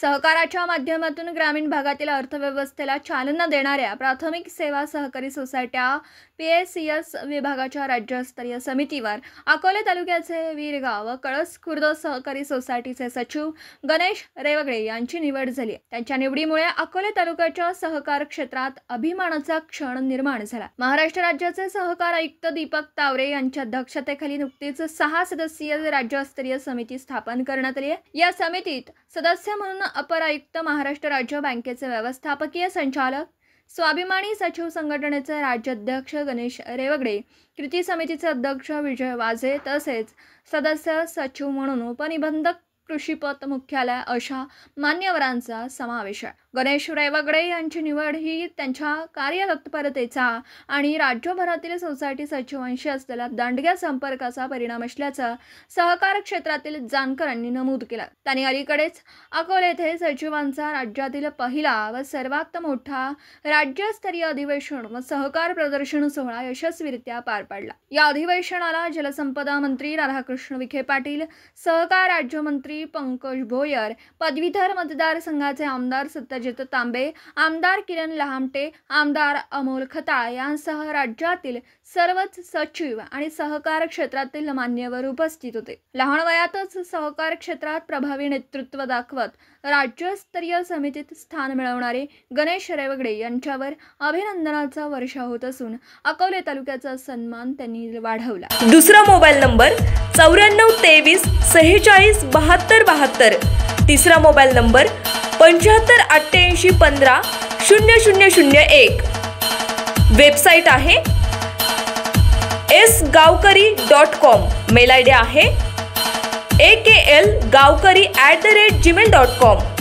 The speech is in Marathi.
सहकाराच्या माध्यमातून ग्रामीण भागातील अर्थव्यवस्थेला चालना देणाऱ्या प्राथमिक सेवा सहकारी सोसायट्या PSCS विभागाच्या राज्यस्तरीय समितीवर अकोले तालुक्याचे वीरगाव व कळस खुर्द सहकारी सोसायटीचे सचिव गणेश रेवगडे यांची निवड झाली। त्यांच्या निवडीमुळे अकोले तालुक्याच्या सहकार क्षेत्रात अभिमानाचा क्षण निर्माण झाला। महाराष्ट्र राज्याचे सहकार आयुक्त दीपक तावरे यांच्या अध्यक्षतेखाली नुकतीच 6 सदस्यीय राज्यस्तरीय समिती स्थापन करण्यात आली आहे। या समितीत सदस्य म्हणून अपर आयुक्त, महाराष्ट्र राज्य बँकेचे व्यवस्थापकीय संचालक, स्वाभिमानी सचिव संघटनेचे राज्याध्यक्ष गणेश रेवगडे, कृती समितीचे अध्यक्ष विजय वाजे तसेच सदस्य सचिव म्हणून उपनिबंधक, कृषीपत मुख्यालय अशा मान्यवरांचा समावेश आहे। गणेश रेवगडे यांची निवड ही त्यांच्या कार्यतत्परतेचा आणि राज्यभरातील सोसायटी सचिवांशी असलेल्या दांडग्या संपर्काचा परिणाम असल्याचं सहकार क्षेत्रातील जाणकारांनी नमूद केलं। त्यांनी अलीकडेच अकोले येथे सचिवांचा राज्यातील पहिला व सर्वात मोठा राज्यस्तरीय अधिवेशन व सहकार प्रदर्शन सोहळा यशस्वीरित्या पार पाडला। या अधिवेशनाला जलसंपदा मंत्री राधाकृष्ण विखे पाटील, सहकार राज्यमंत्री पंकज भोयर, पदवीधर मतदारसंघाचे आमदार सत्यजित तांबे, आमदार किरण लहामटे, आमदार अमोल खताळ यांसह राज्यातील सर्वच सचिव आणि सहकार क्षेत्रातील मान्यवर उपस्थित होते। लहान वयातच सहकार क्षेत्रात प्रभावी नेतृत्व दाखवत राज्यस्तरीय समितीत स्थान मिळवणारे गणेश रेवगडे यांच्यावर अभिनंदनाचा वर्षाव होत असून अकोले तालुक्याचा सन्मान त्यांनी वाढवला। दुसरा मोबाईल नंबर 9423 46 72 72, तिसरा मोबाईल नंबर 75 88 15 0001। वेबसाईट आहे sgavkari.com, मेल आयडी आहे aklgavkari@gmail.com।